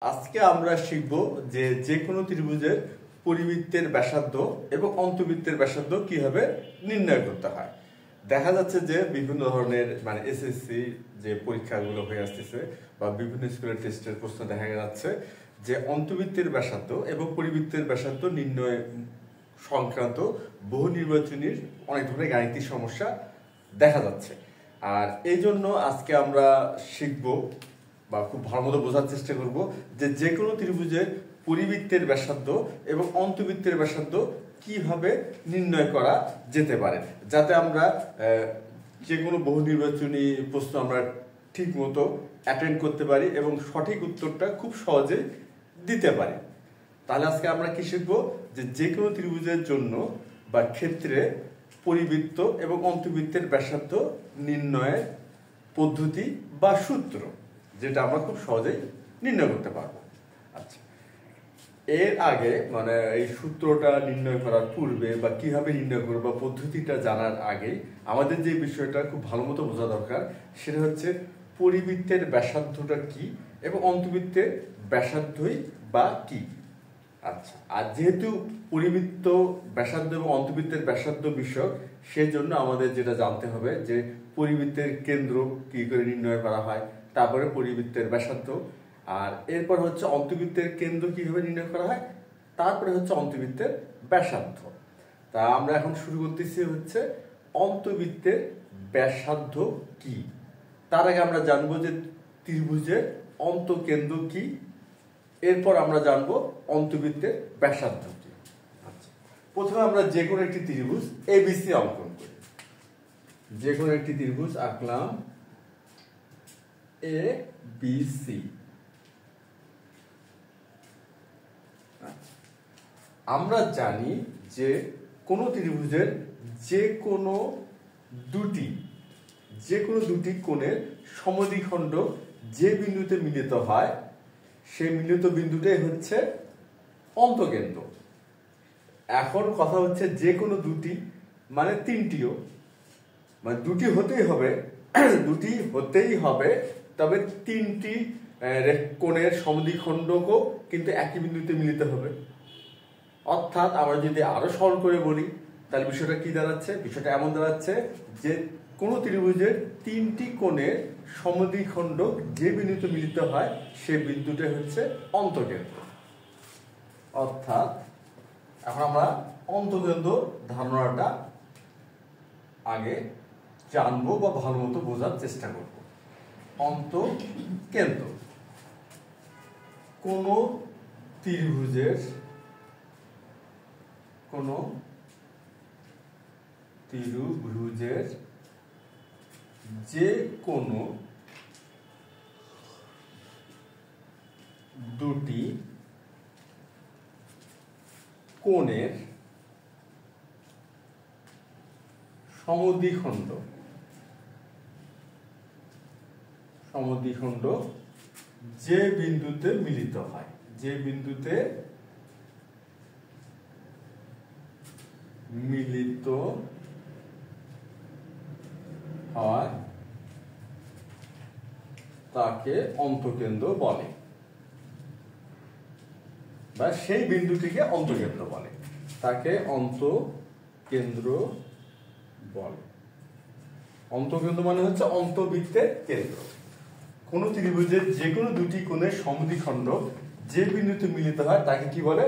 আজকে আমরা শিখব যে কোনো ত্রিভুজের পরিবৃত্তের ব্যাসার্ধ এবং অন্তবৃত্তের ব্যাসার্ধ কিভাবে নির্ণয় করতে হয়। দেখা যাচ্ছে যে বিভিন্ন ধরনের এসএসসি যে পরীক্ষাগুলো হয়ে আসতেছে বা বিভিন্ন স্কুলের টেস্টের প্রশ্ন দেখা যাচ্ছে যে অন্তবৃত্তের ব্যাসার্ধ এবং পরিবৃত্তের ব্যাসার্ধ নির্ণয় সংক্রান্ত বহু নির্বাচনীর অনেক ধরনের গাণিতিক সমস্যা দেখা যাচ্ছে। আর এই জন্য আজকে আমরা শিখব বা খুব ভালো মতো বোঝার চেষ্টা করব যে কোনো ত্রিভুজের পরিবৃত্তের ব্যাসার্ধ এবং অন্তবৃত্তের ব্যাসার্ধ কিভাবে নির্ণয় করা যেতে পারে, যাতে আমরা যে কোনো বহু নির্বাচনী প্রশ্ন আমরা ঠিক মতো অ্যাটেন্ড করতে পারি এবং সঠিক উত্তরটা খুব সহজেই দিতে পারি। তাহলে আজকে আমরা কি শিখবো যে কোনো ত্রিভুজের জন্য বা ক্ষেত্রে পরিবৃত্ত এবং অন্তবৃত্তের ব্যাসার্ধ নির্ণয়ের পদ্ধতি বা সূত্র, যেটা আমরা খুব সহজেই নির্ণয় করতে পারবো। আচ্ছা, এর আগে এই সূত্রটা নির্ণয় করার পূর্বে বা কিভাবে নির্ণয় করবো বা পদ্ধতিটা জানার আগে আমাদের যে বিষয়টা খুব ভালো মতো বোঝা দরকার সেটা হচ্ছে পরিবৃত্তের ব্যাসার্ধটা কি এবং অন্তবৃত্তের ব্যাসার্ধই বা কি। আচ্ছা, আর যেহেতু পরিবৃত্ত ব্যাসার্ধ এবং অন্তবৃত্তের ব্যাসার্ধ বিষয়, সেজন্য আমাদের যেটা জানতে হবে যে পরিবৃত্তের কেন্দ্র কি করে নির্ণয় করা হয়, তারপরে পরিবৃত্তের ব্যাসার্ধ, আর এরপর হচ্ছে অন্তবৃত্তের কেন্দ্র কিভাবে নির্ণয় করা হয়, তারপরে হচ্ছে অন্তবৃত্তের ব্যাসার্ধ। তা আমরা এখন শুরু করতেছি হচ্ছে অন্তবৃত্তের ব্যাসার্ধ কি। তার আগে আমরা জানবো যে ত্রিভুজের অন্তকেন্দ্র কি, এরপর আমরা জানবো অন্তবৃত্তের ব্যাসার্ধ কি। আচ্ছা, প্রথমে আমরা যে কোনো একটি ত্রিভুজ এবিসি অঙ্কন করি। যে কোনো একটি ত্রিভুজ আঁকলাম এ বি সি। আমরা জানি যে কোনো ত্রিভুজের যে কোনো দুটি কোণের সমদ্বিখণ্ড যে বিন্দুতে মিলিত হয় সেই মিলিত বিন্দুটাই হচ্ছে অন্তকেন্দ্র। এখন কথা হচ্ছে যে কোনো দুটি তিনটিও দুটি হতেই হবে, তবে তিনটি কোণের সমদ্বিখণ্ডকও কিন্তু একই বিন্দুতে মিলিত হবে। অর্থাৎ আমরা যদি আরো সরল করে বলি তাহলে বিষয়টা কি দাঁড়াচ্ছে, বিষয়টা এমন দাঁড়াচ্ছে যে কোন ত্রিভুজের তিনটি কোণের সমদ্বিখণ্ডক যে বিন্দুতে মিলিত হয় সেই বিন্দুটা হচ্ছে অন্তকেন্দ্র। অর্থাৎ এখন আমরা অন্তকেন্দ্র ধারণাটা আগে জানবো বা ভালো মতো বোঝার চেষ্টা করব। অন্তকেন্দ্র কোন ত্রিভুজের যে কোনো দুটি কোণের সমদ্বিখণ্ড যে বিন্দুতে মিলিত হয় তাকে অন্তকেন্দ্র বলে, বা সেই বিন্দুটিকে অন্তকেন্দ্র বলে, তাকে অন্তকেন্দ্র বলে। অন্তকেন্দ্র মানে হচ্ছে অন্তবৃত্তের কেন্দ্র। কোন ত্রিভুজের যে কোনো দুটি কোণের সমদ্বিখণ্ড যে বিন্দুতে মিলিত হয় তাকে কি বলে?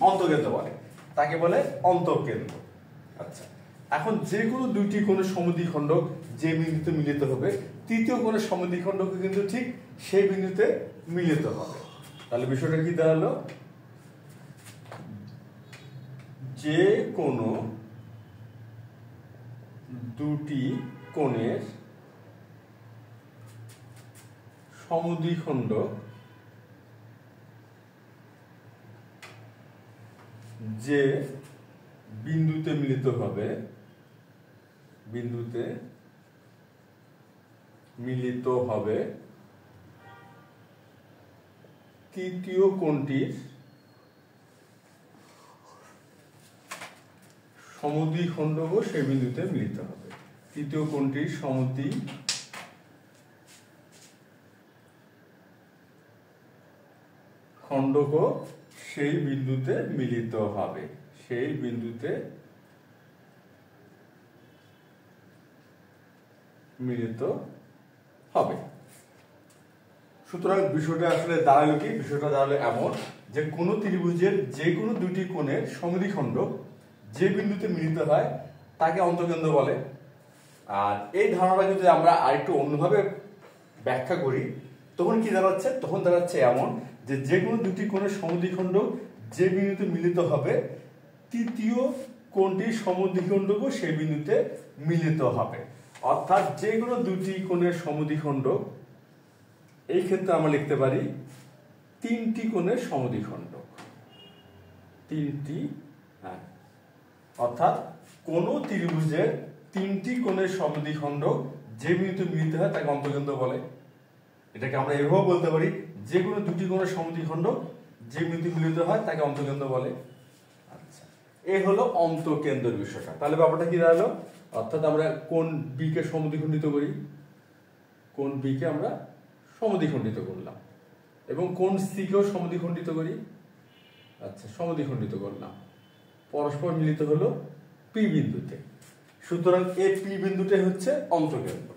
অন্তকেন্দ্র বলে, তাকে বলে অন্তকেন্দ্র। আচ্ছা, এখন যে কোনো দুটি কোণের সমদ্বিখণ্ডক যে বিন্দুতে মিলিত হবে, তৃতীয় কোণের সমদ্বিখণ্ডক কিন্তু ঠিক সেই বিন্দুতে মিলিত হবে। তাহলে বিষয়টা কি দাঁড়ালো? যে কোনো দুটি কোণের সমদ্বিখণ্ডক যে বিন্দুতে মিলিত হবে তৃতীয় কোণটির সমদ্বিখণ্ডকও সেই বিন্দুতে মিলিত হবে। তৃতীয় কোণটির খণ্ডকও সেই বিন্দুতে মিলিত হবে, সেই বিন্দুতে মিলিত হবে। সুতরাং বিষয়টা আসলে দাঁড়ালো কি? বিষয়টা দাঁড়ালো এমন যে কোন ত্রিভুজের যে কোনো দুটি কোণের সমদ্বিখণ্ডক যে বিন্দুতে মিলিত হয় তাকে অন্তঃকেন্দ্র বলে। আর এই ধারণাটা যদি আমরা আরেকটু অন্যভাবে ব্যাখ্যা করি তখন কি দাঁড়াচ্ছে? তখন দাঁড়াচ্ছে এমন যে যে কোনো দুটি কোণের সমদ্বিখণ্ডক যে বিন্দুতে মিলিত হবে তৃতীয় কোণটির সমদ্বিখণ্ডকও সেই বিন্দুতে মিলিত হবে। অর্থাৎ যে কোনো দুটি কোণের সমদ্বিখণ্ডক, এই ক্ষেত্রে আমরা লিখতে পারি তিনটি কোণের সমদ্বিখণ্ডক, তিনটি, হ্যাঁ, অর্থাৎ কোন ত্রিভুজের তিনটি কোণের সমদ্বিখণ্ডক যে বিন্দুতে মিলিত হয় তাকে অন্তঃকেন্দ্র বলে। এটাকে আমরা এভাবেও বলতে পারি যে কোনো দুটি কোণের সমদ্বিখণ্ডক যে বিন্দুতে মিলিত হয় তাকে অন্তঃকেন্দ্র বলে। আচ্ছা, এই হলো অন্তঃকেন্দ্রের বিষয়টা। তাহলে ব্যাপারটা কি দাঁড়ালো? অর্থাৎ আমরা কোণ বি কে সমদ্বিখণ্ডিত করি, কোণ বি কে আমরা সমদ্বিখণ্ডিত করলাম, এবং কোণ সি কেও সমদ্বিখণ্ডিত করি। আচ্ছা, সমদ্বিখণ্ডিত করলাম, পরস্পর মিলিত হলো পি বিন্দুতে। সুতরাং এই পি বিন্দুটাই হচ্ছে অন্তঃকেন্দ্র।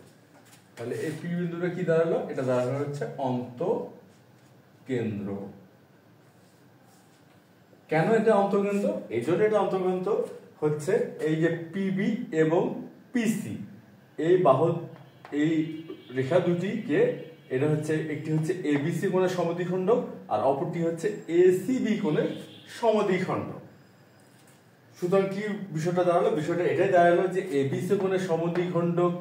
তাহলে এই পি বিন্দুটা কি দাঁড়ালো? এটা দাঁড়ালো হচ্ছে অন্তঃকেন্দ্র। কেন এটা অন্তঃকেন্দ্র? এই জন্য এটা অন্তঃকেন্দ্র হচ্ছে এই যে পিবি এবং পিসি, এই বাহু, এই রেখা দুটিকে, এটা হচ্ছে একটি হচ্ছে এবিসি কোণের সমদ্বিখণ্ডক আর অপরটি হচ্ছে এসিবি কোণের সমদ্বিখণ্ডক। সুতরাং কি বিষয়টা দাঁড়ালো? বিষয়টা এটাই দাঁড়ালো যে এবিসি কোণের সমদ্বিখণ্ডক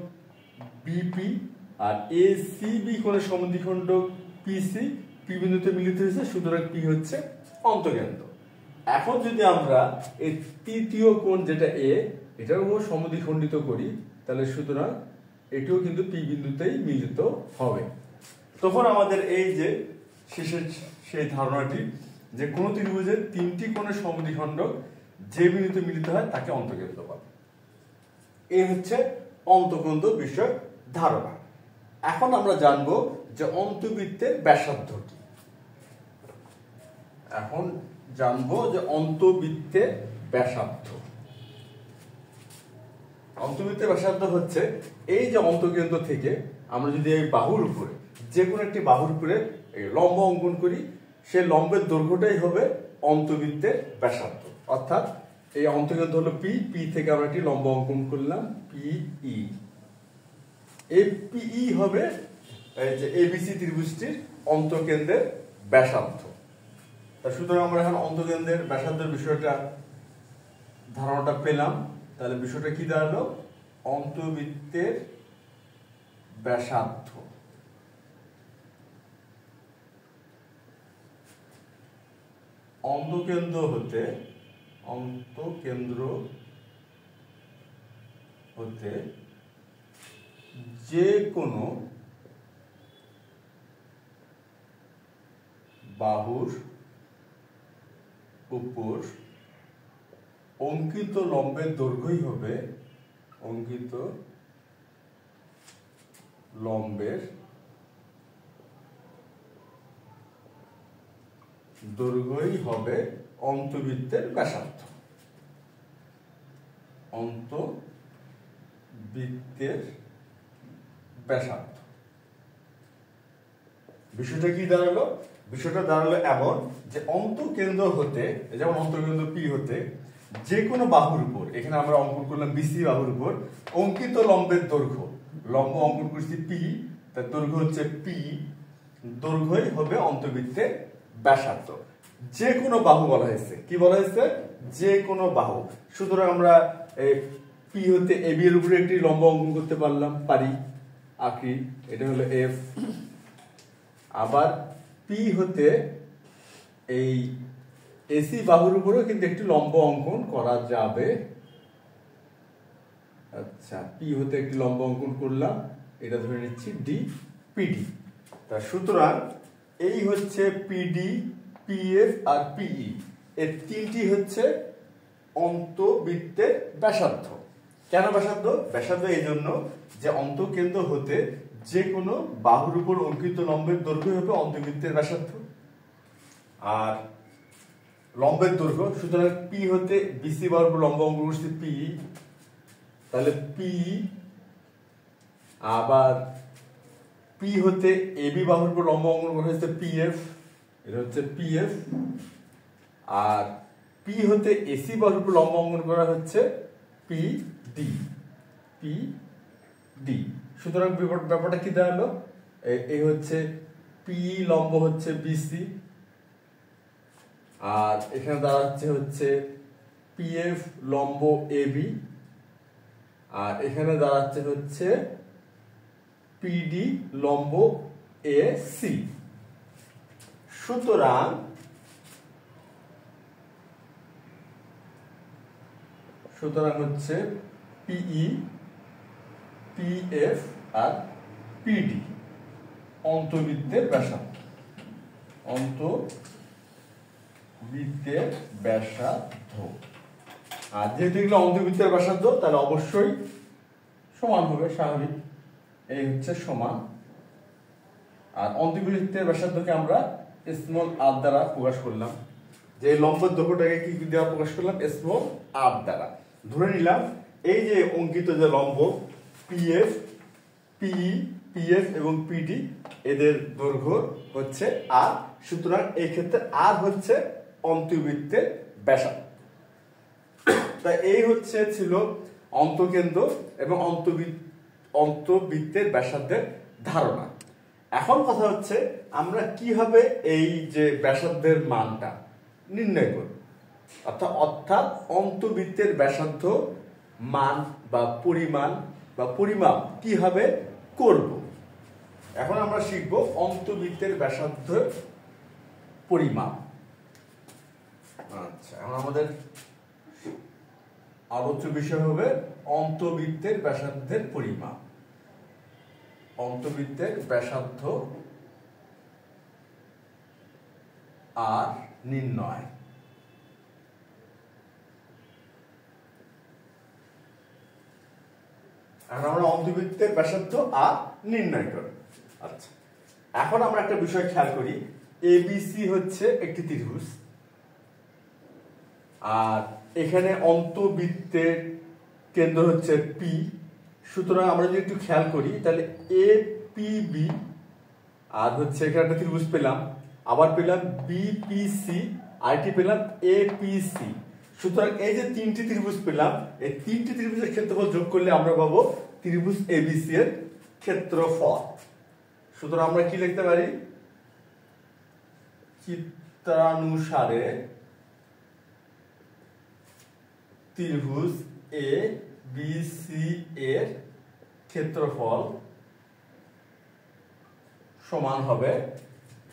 বিপি আর এসিবি কোণের সমদ্বিখণ্ডক পিসি পি বিন্দুতে মিলিত হয়েছে। সুতরাং পি হচ্ছে অন্তঃকেন্দ্র। এখন যদি আমরা এই তৃতীয় কোণ যেটা এ, এটার উপর সমদ্বিখণ্ডিত করি তাহলে সুতরাং এটিও কিন্তু পি বিন্দুতেই মিলিত হবে। তখন আমাদের এই যে শেষের সেই ধারণাটি যে কোন ত্রিভুজের তিনটি কোণের সমদ্বিখণ্ডক যে বিন্দুতে মিলিত হয় তাকে অন্তঃকেন্দ্র বলে। এই হচ্ছে অন্তঃকেন্দ্র বিষয়ক ধারণা। এখন আমরা জানবো যে অন্তবৃত্তের ব্যাসার্ধ কি। এখন জানবো যে অন্তবৃত্তের ব্যাসার্ধ। অন্তবৃত্তের ব্যাসার্ধ হচ্ছে এই যে অন্তঃকেন্দ্র থেকে আমরা যদি এই বাহুর উপরে, যে কোনো একটি বাহুর উপরে লম্ব অঙ্কন করি, সেই লম্বের দৈর্ঘ্যটাই হবে অন্তবৃত্তের ব্যাসার্ধ। অর্থাৎ এই অন্তঃকেন্দ্র হলো পি, পি থেকে আমরা একটি লম্ব অঙ্কন করলাম পিই, এই পিই হবে এই যে এবিসি ত্রিভুজটির অন্তঃকেন্দ্রের ব্যাসার্ধ। সুতরাং আমরা এখন অন্তঃকেন্দ্রের ব্যাসার্ধের বিষয়টা ধারণাটা পেলাম। তাহলে বিষয়টা কি দাঁড়ালো? অন্তবৃত্তের ব্যাসার্ধ। অন্তঃকেন্দ্র হতে যে কোনো বাহুর উপর অঙ্কিত লম্বের দৈর্ঘ্যই হবে, অঙ্কিত লম্বের দৈর্ঘ্যই হবে অন্তবৃত্তের ব্যাসার্ধ। অন্তবৃত্তের ব্যাসার্ধ। বিষয়টা কি দাঁড়ালো? বিষয়টা দাঁড়ালো এমন যে অন্তঃকেন্দ্র হতে, যেমন অন্তঃকেন্দ্র পি হতে যে কোনো বাহুর উপর, এখানে আমরা অঙ্কন করলাম বিসি বাহুর উপর অঙ্কিত লম্বের দৈর্ঘ্য, লম্ব অঙ্কন করছি পি, তার দৈর্ঘ্য হচ্ছে পি, দৈর্ঘ্যই হবে অন্তবৃত্তের ব্যাসার্ধ। যে কোনো বাহু বলা হয়েছে, কি বলা হয়েছে? যে কোনো বাহু। সুতরাং আমরা পি হতে এবি এর উপরে একটি লম্ব অঙ্কন করতে পারি, আঁকি, এটা হলো এফ। আবার পি হতে এই এসি বাহুর উপরেও কিন্তু একটি লম্ব অঙ্কন করা যাবে। আচ্ছা, পি হতে একটি লম্ব অঙ্কন করলাম, এটা ধরে নিচ্ছি ডি পিডি। তা সুতরাং এই হচ্ছে পিডি, পিএফ আর পিই, এর তিনটি হচ্ছে অন্তবৃত্তের ব্যাসার্ধ। কেন ব্যাসার্ধ? ব্যাসার্ধ এই জন্য যে অন্তঃকেন্দ্র হতে যে কোনো বাহুর উপর অঙ্কিত লম্বের দৈর্ঘ্য হবে অন্তবৃত্তের ব্যাসার্ধ। আর লম্বের দৈর্ঘ্য, সুতরাং পি হতে বিসি বাহুর লম্ব অঙ্কন করছি পি, তাহলে পি, আবার পি হতে এবি বাহুর উপর লম্ব অঙ্কন করা হচ্ছে পিএফ, এটা হচ্ছে পিএফ, আর পি হতে এসি বাহুর উপর লম্ব অঙ্কন করা হচ্ছে পিডি, পিডি। সুতরাং ব্যাপারটা কি দাঁড়ালো, এই হচ্ছে পি লম্ব হচ্ছে বিসি, আর এখানে দাঁড়াচ্ছে হচ্ছে পিএফ লম্ব এবি, আর এখানে দাঁড়াচ্ছে হচ্ছে পিডি লম্ব এসি। সুতরাং হচ্ছে পিই, পিএফ আর পিডি অন্তবৃত্তের ব্যাসার্ধ, অন্তবৃত্তের ব্যাসার্ধ। আর যেহেতু এগুলো অন্তবৃত্তের ব্যাসার্ধ তাহলে অবশ্যই সমান হবে, স্বাভাবিক, এই হচ্ছে সমান। আর অন্তবৃত্তের ব্যাসার্ধকে আমরা স্মল আর দ্বারা প্রকাশ করলাম, যে লম্বের দৈর্ঘ্যটাকে কি দ্বারা প্রকাশ করলাম, স্মল আর দ্বারা। ধরে নিলাম এই যে অঙ্কিত যে লম্ব পিএফ, পিএফ এবং পিডি এদের দৈর্ঘ্য হচ্ছে আর, সুতরাং এই ক্ষেত্রে আর হচ্ছে অন্তবৃত্তের ব্যাসার্ধ। তাই এই হচ্ছে ছিল অন্তকেন্দ্র এবং অন্তবৃত্তের ব্যাসার্ধের ধারণা। এখন কথা হচ্ছে আমরা কিভাবে এই যে ব্যাসার্ধের মানটা নির্ণয় করব, অর্থাৎ অন্তবৃত্তের ব্যাসার্ধ মান বা পরিমাপ কিভাবে করব। এখন আমরা শিখব অন্তবৃত্তের ব্যাসার্ধ পরিমাপ। আচ্ছা, এখন আমাদের আলোচ্য বিষয় হবে অন্তবৃত্তের ব্যাসার্ধের পরিমাপ, অন্তবৃত্তের ব্যাসার্ধ আর নির্ণয়। এখন আমরা অন্তবৃত্তের ব্যাসার্ধ আর নির্ণয় করব। আচ্ছা, এখন আমরা একটা বিষয় খেয়াল করি, এবিসি হচ্ছে একটি ত্রিভুজ, আর এখানে অন্তবৃত্তের কেন্দ্র হচ্ছে পি। সুতরাং আমরা যদি একটু খেয়াল করি তাহলে এ পি বি, আর হচ্ছে এখানে একটা ত্রিভুজ পেলাম, আবার পেলাম বিপিসি, আরেকটি পেলাম এপিসি। সুতরাং এই যে তিনটি ত্রিভুজ পেলাম, এই তিনটি ত্রিভুজের ক্ষেত্রফল যোগ করলে আমরা পাবো ত্রিভুজ এবিসি এর ক্ষেত্রফল। সুতরাং আমরা কি লিখতে পারি, চিত্রানুসারে ত্রিভুজ এ বি সি এর ক্ষেত্রফল সমান হবে,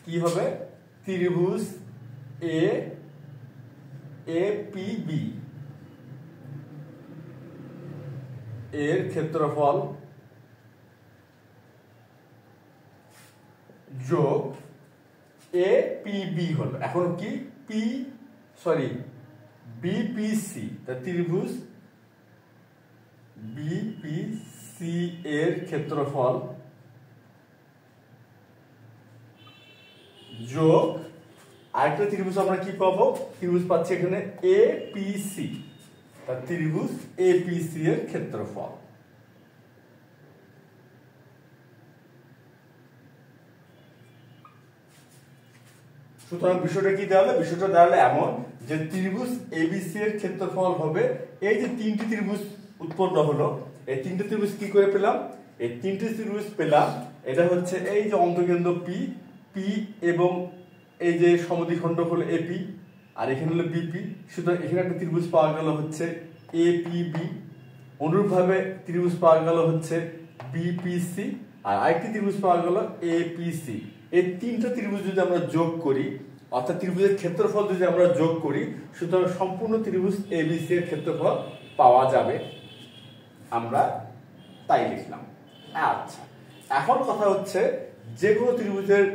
কি হবে, ত্রিভুজ এ পি বি এর ক্ষেত্রফল যোগ এ পি বি হলো এখন কি বিপিসি, ত্রিভুজ বিপিসি এর ক্ষেত্রফল যোগ আরেকটা ত্রিভুজ আমরা কি পাবো, ত্রিভুজ পাচ্ছি এখানে এপিসি, ত্রিভুজ এপিসি এর ক্ষেত্রফল। সুতরাং বিষয়টা কি দাঁড়ালো, বিষয়টা দাঁড়ালো এমন যে ত্রিভুজ এবিসি এর ক্ষেত্রফল হবে, এই যে তিনটি ত্রিভুজ উৎপন্ন হলো, এই তিনটি ত্রিভুজ কি করে পেলাম, এই তিনটি ত্রিভুজ পেলাম, এটা হচ্ছে এই যে অন্তকেন্দ্র পি এবং এই যে সমদ্বিখণ্ড হলো এপি, আর এখানে হলো বিপি। সুতরাং এখানে একটা ত্রিভুজ পাওয়া গেল হচ্ছে এপিবি, অনুরূপভাবে ত্রিভুজ পাওয়া গেল হচ্ছে বিপিসি, আর আরেকটি ত্রিভুজ পাওয়া গেল এপিসি। এই তিনটা ত্রিভুজ যদি আমরা যোগ করি, অর্থাৎ ত্রিভুজের ক্ষেত্রফল যদি আমরা যোগ করি, সুতরাং সম্পূর্ণ ত্রিভুজ এবিসি এর ক্ষেত্রফল পাওয়া যাবে, আমরা তাই লিখলাম। আচ্ছা, এখন কথা হচ্ছে যে কোনো ত্রিভুজের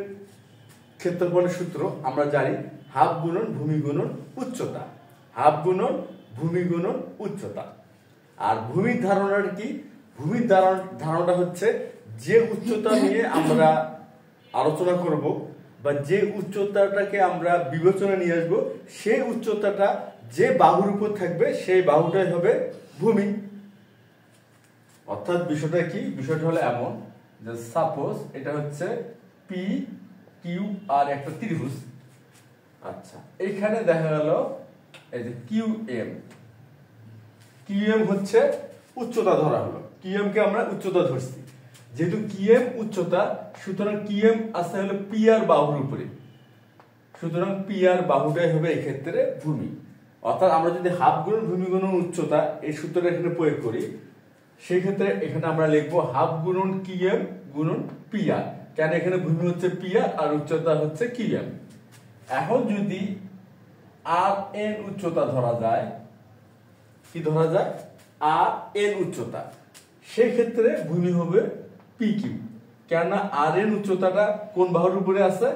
ক্ষেত্রফলের সূত্র আমরা জানি হাফ গুণন ভূমি গুণন উচ্চতা, হাফ গুণন ভূমি গুণন উচ্চতা। আর ভূমির ধারণাটা কি, ভূমির ধারণাটা হচ্ছে যে উচ্চতা নিয়ে আমরা আলোচনা করব, বা যে উচ্চতাটাকে আমরা বিবেচনা নিয়ে আসবো সেই উচ্চতাটা যে বাহুর উপর থাকবে সেই বাহুটাই হবে ভূমি। অর্থাৎ বিষয়টা কি, বিষয়টা হলো এমন যে সাপোজ এটা হচ্ছে পি কিউ আর একটা ত্রিভুজ। আচ্ছা, এইখানে দেখা গেল এই যে কিউ এম হচ্ছে উচ্চতা ধরা হলো, কিউ এম কে আমরা উচ্চতা ধরছি। যেহেতু কিউ এম উচ্চতা, সুতরাং কিউ এম আছে হলো পি আর বাহুর উপরে, সুতরাং পি আর বাহুটাই হবে এই ক্ষেত্রে ভূমি। অর্থাৎ আমরা যদি হাফ গুণন ভূমি গুণন উচ্চতা এই সূত্রটা এখানে প্রয়োগ করি, সেই ক্ষেত্রে এখানে আমরা লিখবো হাফ গুণন কিউ এম গুণন পি আর। কেন, এখানে ভূমি হচ্ছে পি আর উচ্চতা হচ্ছে কিউ এম। এখন যদি আর এন উচ্চতা ধরা যায়, কি ধরা যায়, আর এন উচ্চতা, সেই ক্ষেত্রে ভূমি হবে পি কিউ। কেননা আর এন উচ্চতাটা কোন বাহুর উপরে আছে,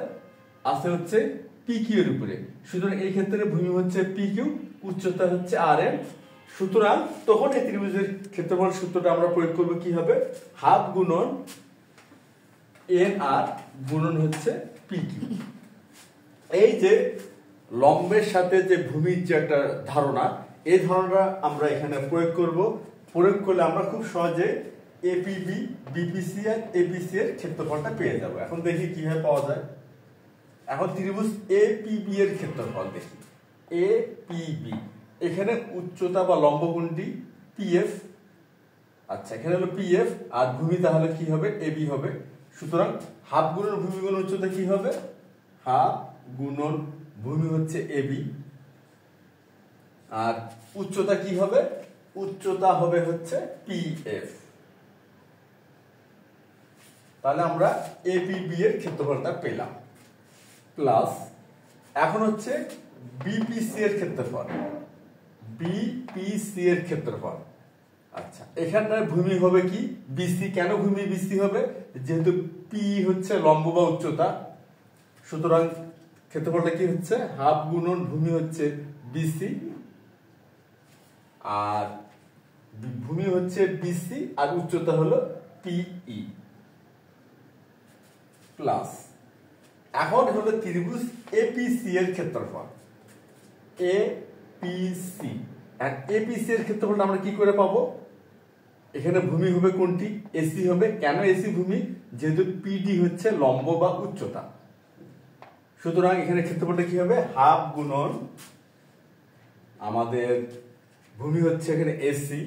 আছে হচ্ছে পি কিউ এর উপরে, সুতরাং এই ক্ষেত্রে ভূমি হচ্ছে পি কিউ, উচ্চতা হচ্ছে আর এন। সুতরাং তখন এই ত্রিভুজের ক্ষেত্রফল সূত্রটা আমরা প্রয়োগ করব, কি হবে, হাফ গুণন এন আর গুণন হচ্ছে পি কিউ। এই যে লম্বের সাথে যে ভূমির যে একটা ধারণা, এই ধারণাটা আমরা এখানে প্রয়োগ করব। প্রয়োগ করলে আমরা খুব সহজে এপিবি বিপিসি আর এপিসি এর ক্ষেত্রফলটা পেয়ে যাব। এখন দেখি কিভাবে পাওয়া যায়। এখন ত্রিভুজ এপিবি এর ক্ষেত্রফল দেখি। এপিবি, এখানে উচ্চতা বা লম্ব কোণটি পিএফ। আচ্ছা, এখানে হলো পিএফ আর ভূমি তাহলে কি হবে, এবি হবে। সুতরাং হাফ গুণন ভূমি গুণন উচ্চতা কি হবে, হাফ গুণন ভূমি হচ্ছে এবি, আর উচ্চতা কি হবে, উচ্চতা হবে হচ্ছে পিএফ। তাহলে আমরা এপিবি এর ক্ষেত্রফলটা পেলাম। প্লাস এখন হচ্ছে বিপিসি এর ক্ষেত্রফল, বিপিসি এর ক্ষেত্রফল। আচ্ছা, এখানটায় ভূমি হবে কি বিসি। কেন ভূমি বিসি হবে, যেহেতু পি হচ্ছে লম্ব বা উচ্চতা, সুতরাং ক্ষেত্রফলটা কি হচ্ছে হাফ গুণন ভূমি হচ্ছে বিসি, আর ভূমি হচ্ছে বিসি আর উচ্চতা হলো পিই। প্লাস এখন হলো ত্রিভুজ এপিসি এর ক্ষেত্রফল, এপিসি। আর এপিসি এর ক্ষেত্রফলটা আমরা কি করে পাবো, এখানে ভূমি হবে কোনটি, এসি হবে। কেন এসি ভূমি, যেহেতু পিডি হচ্ছে লম্ব বা উচ্চতা, সুতরাং এখানে ক্ষেত্রফলটা কি হবে, হাফ গুণন আমাদের ভূমি হচ্ছে এখানে এসি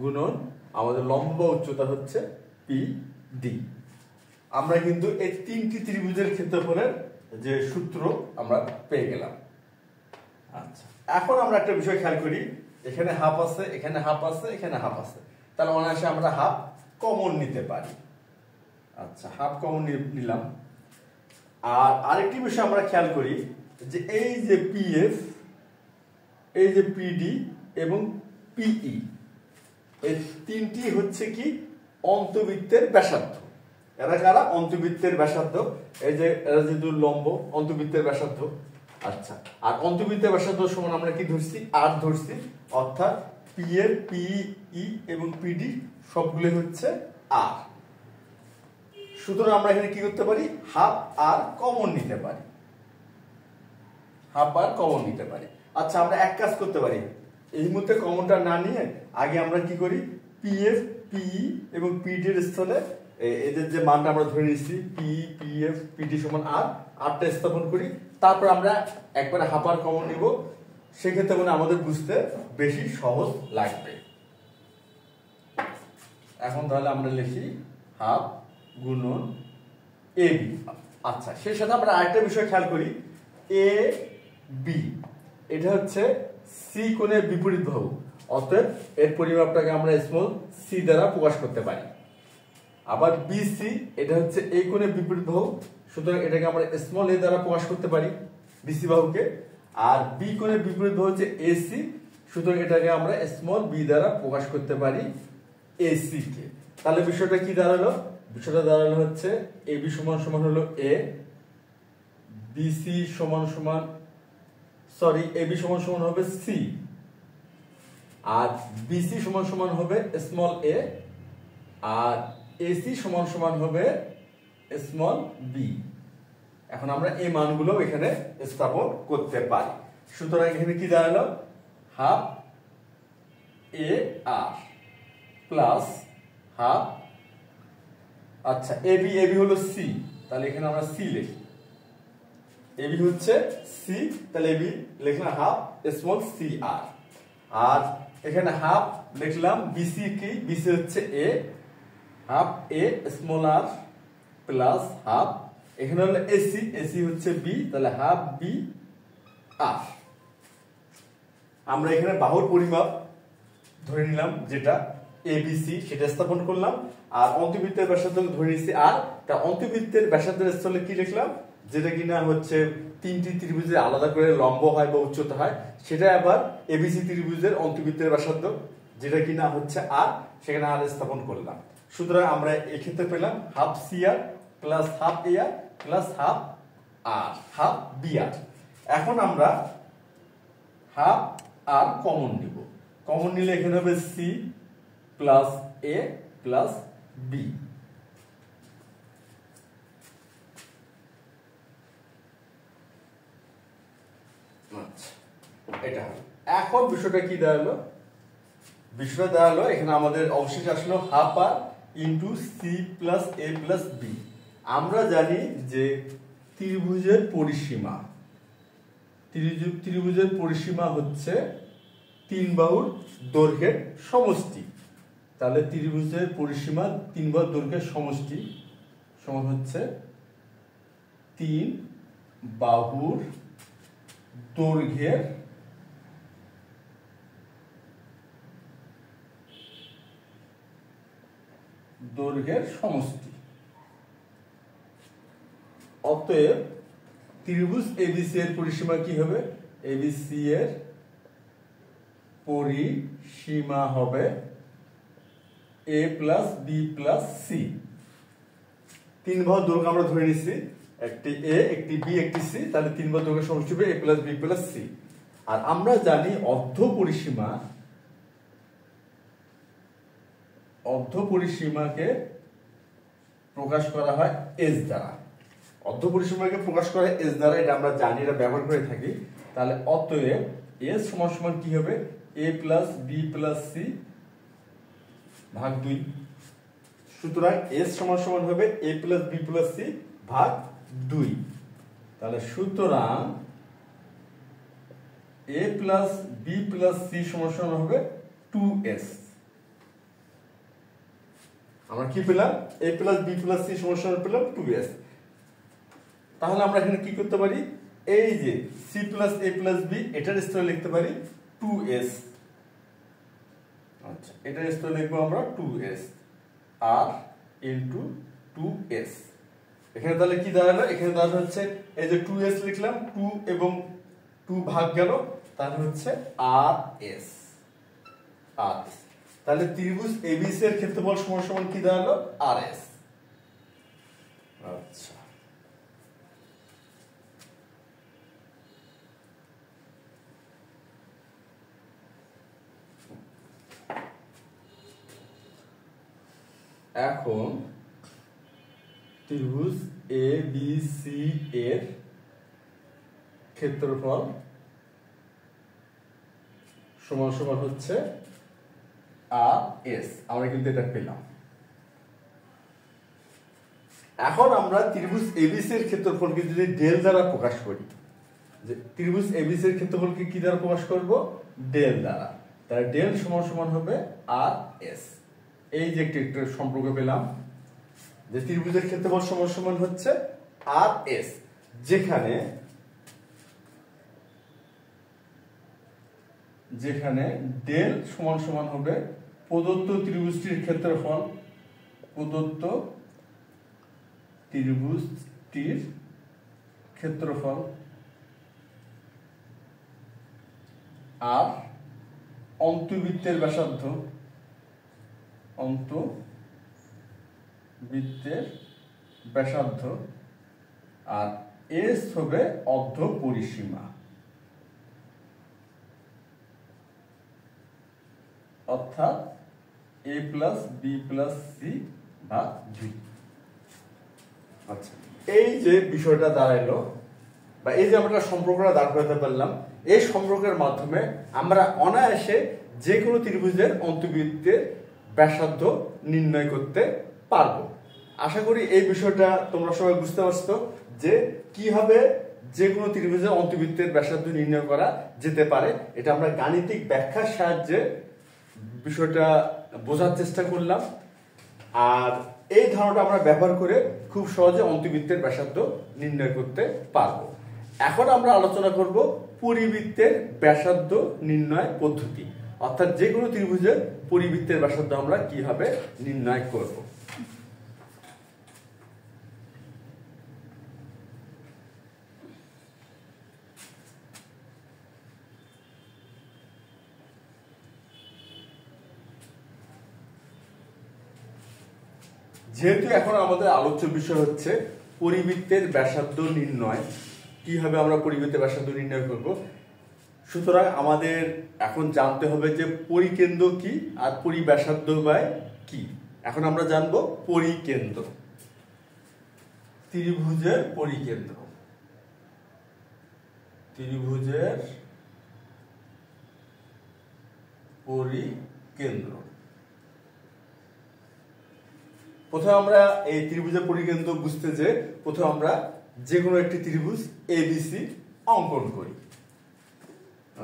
গুণন আমাদের লম্ব বা উচ্চতা হচ্ছে পিডি। আমরা কিন্তু এই তিনটি ত্রিভুজের ক্ষেত্রফলের যে সূত্র আমরা পেয়ে গেলাম। আচ্ছা, এখন আমরা একটা বিষয় খেয়াল করি, এখানে হাফ আছে, এখানে হাফ আছে, এখানে হাফ আছে, তাহলে অনায়াসে আমরা হাফ কমন নিতে পারি। আচ্ছা, হাফ কমন নিলাম। আর আরেকটি বিষয় আমরা খেয়াল করি যে এই যে পিএফ, এই যে পিডি এবং পিই, এই তিনটি হচ্ছে কি অন্তবৃত্তের ব্যাসার্ধ। এরা কারা, অন্তবৃত্তের ব্যাসার্ধ। এই যে এরা যেহেতু লম্ব, অন্তবৃত্তের ব্যাসার্ধ। আচ্ছা, আর অন্তবৃত্তের ব্যাসার্ধ সমান আমরা কি ধরছি, আর ধরছি। অর্থাৎ পিএফ পিই এবং পিডি সবগুলো হচ্ছে আর। সুতরাং আমরা এখানে কি করতে পারি, হাফ আর কমন নিতে পারি, হাফ আর কমন নিতে পারি। আচ্ছা, আমরা এক কাজ করতে পারি, এই মুহূর্তে কমনটা না নিয়ে আগে আমরা কি করি, পিএফ পিই এবং পিডি এর স্থলে এদের যে মানটা আমরা ধরে নিচ্ছি পি পিএফ পিডি সমান আর, আরটা স্থাপন করি, তারপর আমরা একবারে হাফ আর কমন নিব। সেক্ষেত্রে মানে আমাদের বুঝতে বেশি সহজ লাগবে। এখন তাহলে আমরা লিখি হাফ গুণন এবি। আচ্ছা, সেই সাথে আমরা আরেকটা বিষয় খেয়াল করি, এ বি এটা হচ্ছে সি কোণের বিপরীত বাহু, অতএব এর পরিমাপটাকে আমরা স্মল সি দ্বারা প্রকাশ করতে পারি। আবার বিসি এটা হচ্ছে এই কোণের বিপরীত বাহু, সুতরাং এটাকে আমরা স্মল এ দ্বারা প্রকাশ করতে পারি বিসি বাহুকে। আর বি কোণের বিপরীত বাহু হচ্ছে এসি, সুতরাং এটাকে আমরা স্মল বি দ্বারা প্রকাশ করতে পারি এসি কে। তাহলে বিষয়টা কি দাঁড়ালো, বিষয়টা দাঁড়ালো হচ্ছে এবি সমান সমান হলো এ, বিসি সমান সমান এবি সমান সমান হবে সি, আর বিসি সমান সমান হবে স্মল এ, আর এসি সমান সমান হবে স্মল বি। এখন আমরা এই মানগুলো এখানে স্থাপন করতে পারি। সুতরাং এখানে কি দাঁড়ালো, হাফ এ আর প্লাস হাফ, আচ্ছা এবি, এবি হলো সি, তাহলে এখানে আমরা সি লিখি, এবি হচ্ছে সি, তাহলে এবি লিখলাম হাফ স্মল সি আর। আর এখানে হাফ লিখলাম বিসি, কি বিসি হচ্ছে এ, half a small R plus half, এখানে হলো এসি, এসি হচ্ছে বি, তাহলে হাফ বি আর। আমরা এখানে বাহুর পরিমাপ ধরে নিলাম যেটা এবিসি, সেটা স্থাপন করলাম। আর অন্তবৃত্তের ব্যাসার্ধ ধরে নিচ্ছি আর, তা অন্তবৃত্তের ব্যাসার্ধের স্থলে কি লিখলাম, যেটা কিনা হচ্ছে তিনটি ত্রিভুজের আলাদা করে লম্ব হয় বা উচ্চতা হয়, সেটা আবার এবিসি ত্রিভুজের অন্তবৃত্তের ব্যাসার্ধ, যেটা কিনা হচ্ছে আর, সেখানে আর স্থাপন করলাম। সুতরাং আমরা এক্ষেত্রে পেলাম হাফ সি আর প্লাস হাফ এ আর প্লাস হাফ আর, হাফ বি আর। এখন আমরা হাফ আর কমন নিব, কমন নিলে এখানে হবে সি প্লাস এ প্লাস বি। আচ্ছা, এটা এখন বিষয়টা কি দাঁড়ালো, বিষয়টা দাঁড়ালো এখানে আমাদের অবশেষে আসলো হাফ আর ইন্টু সি প্লাস এ প্লাস বি। আমরা জানি যে ত্রিভুজের পরিসীমা, ত্রিভুজের পরিসীমা হচ্ছে তিন বাহুর দৈর্ঘ্যের সমষ্টি। তাহলে ত্রিভুজের পরিসীমা তিন বাহুর দৈর্ঘ্যের সমষ্টি সমান হচ্ছে তিন বাহুর দৈর্ঘ্যের সমষ্টি। অতএব ত্রিভুজ এবিসি এর পরিসীমা কি হবে, এবিসি এর পরিসীমা হবে এ প্লাস বি প্লাস সি। তিন বাহুর দৈর্ঘ্য আমরা ধরে নিচ্ছি, একটি এ একটি বি একটি সি, তাহলে তিন বাহুর দৈর্ঘ্য সমষ্টি হবে এ প্লাস বি প্লাস সি। আর আমরা জানি অর্ধ পরিসীমাকে প্রকাশ করা হয় এস দ্বারা, অর্ধ পরিসীমাকে প্রকাশ করা হয় এস দ্বারা, এটা আমরা জানি, এটা ব্যবহার করে থাকি। তাহলে অতএব এস সমান সমান কি হবে, এ প্লাস বি প্লাস সি ভাগ 2। সুতরাং এস সমান সমান হবে এ প্লাস বি প্লাস সি ভাগ 2। তাহলে সুতরাং এ প্লাস বি প্লাস সি সমান সমান হবে 2s। আমরা কি পেলাম, এ প্লাস বি প্লাস সি সমান সমান পেলাম 2s। তাহলে আমরা এখানে কি করতে পারি, এই যে সি প্লাস এ প্লাস বি এটার স্থলে লিখতে পারি 2s। আচ্ছা, এটার স্থলে লিখবো আমরা 2s আর ইনটু 2s। এখানে তাহলে কি দাঁড়ালো, এখানে দাঁড়ালো হচ্ছে এই যে 2s লিখলাম, 2 এবং 2 ভাগ গেল, তাহলে হচ্ছে rs। তাহলে ত্রিভুজ এবিসি এর ক্ষেত্রফল সমান সমান কি দাঁড়ালো, rs। আচ্ছা, এখন ত্রিভুজ এ বি সি এর ক্ষেত্রফল সমান সমান হচ্ছে আর এস। আমরা কিন্তু এটা পেলাম। এখন আমরা ত্রিভুজ এবিসি এর ক্ষেত্রফলকে যদি ডেল দ্বারা প্রকাশ করি, যে ত্রিভুজ এবিসি এর ক্ষেত্রফলকে কি দ্বারা প্রকাশ করব, ডেল দ্বারা, তাহলে ডেল সমান সমান হবে আর এস। এই যে একটি সম্পর্ক পেলাম যে ত্রিভুজের ক্ষেত্রফল সমান সমান হচ্ছে আর এস, যেখানে ডেল সমান সমান হবে প্রদত্ত ত্রিভুজটির ক্ষেত্রফল, প্রদত্ত ত্রিভুজটির ক্ষেত্রফল আর অন্তবৃত্তের ব্যাসার্ধ, অন্তবৃত্তের ব্যাসার্ধ, আর এস হবে অর্ধ পরিসীমা, অর্থাৎ এ প্লাস বি প্লাস সি ভাগ 2। আচ্ছা, এই যে বিষয়টা দাঁড়াইলো বা এই যে আমরা সম্পর্কটা দাঁড় করাতে পারলাম, এই সম্পর্কের মাধ্যমে আমরা অনায়াসে যে কোনো ত্রিভুজের অন্তর্বৃত্তের ব্যাসার্ধ নির্ণয় করতে পারবো। আশা করি এই বিষয়টা তোমরা সবাই বুঝতে পারছো যে কিভাবে যে কোনো ত্রিভুজের অন্তর্বৃত্তের ব্যাসার্ধ নির্ণয় করা যেতে পারে। এটা আমরা গাণিতিক ব্যাখ্যার সাহায্যে বিষয়টা বোঝার চেষ্টা করলাম, আর এই ধারণাটা আমরা ব্যবহার করে খুব সহজে অন্তর্বৃত্তের ব্যাসার্ধ নির্ণয় করতে পারবো। এখন আমরা আলোচনা করব পরিবৃত্তের ব্যাসার্ধ নির্ণয় পদ্ধতি, অর্থাৎ যে কোনো ত্রিভুজের পরিবৃত্তের ব্যাসার্ধ আমরা কিভাবে নির্ণয় করব। যেহেতু এখন আমাদের আলোচ্য বিষয় হচ্ছে পরিবৃত্তের ব্যাসার্ধ নির্ণয়, কিভাবে আমরা পরিবৃত্তের ব্যাসার্ধ নির্ণয় করব, সুতরাং আমাদের এখন জানতে হবে যে পরিকেন্দ্র কি আর পরিব্যাসার্ধ বা কি। এখন আমরা জানবো পরিকেন্দ্র, ত্রিভুজের পরিকেন্দ্র, ত্রিভুজের পরিকেন্দ্র। প্রথমে আমরা এই ত্রিভুজের পরিকেন্দ্র বুঝতে যে প্রথমে আমরা যে কোনো একটি ত্রিভুজ এবিসি অঙ্কন করি।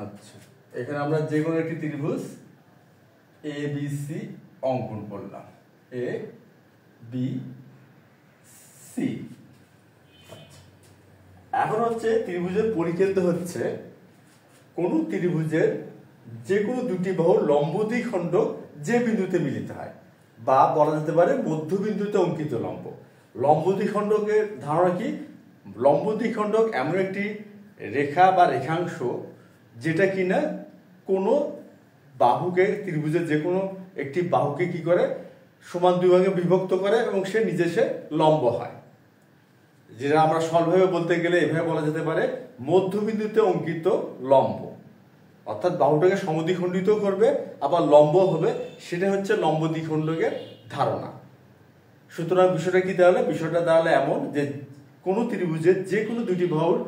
আচ্ছা, এখানে আমরা যে কোনো একটি ত্রিভুজ এবিসি অঙ্কন করলাম, এ বি সি। এখন হচ্ছে ত্রিভুজের পরিকেন্দ্র হচ্ছে কোন ত্রিভুজের যে কোনো দুটি বাহুর লম্ব দ্বিখণ্ডক যে বিন্দুতে মিলিত হয়, বা বলা যেতে পারে মধ্যবিন্দুতে অঙ্কিত লম্ব। লম্ব দ্বিখণ্ডকের ধারণা কি? লম্ব দ্বিখণ্ডক এমন একটি রেখা বা রেখাংশ যেটা কিনা কোনো বাহুকে, ত্রিভুজের যে কোনো একটি বাহুকে কি করে সমান দুই ভাগে বিভক্ত করে এবং সে নিজে সে লম্ব হয়। যেটা আমরা সরলভাবে বলতে গেলে এভাবে বলা যেতে পারে মধ্যবিন্দুতে অঙ্কিত লম্ব, অর্থাৎ বাহুটাকে সমদ্বিখণ্ডিত করবে আবার লম্ব হবে, সেটা হচ্ছে লম্ব দ্বিখণ্ডকের ধারণা। সুতরাং বিষয়টা কি দাঁড়ালে? বিষয়টা দাঁড়ালে এমন যে কোনো ত্রিভুজের যে কোনো দুটি বাহুর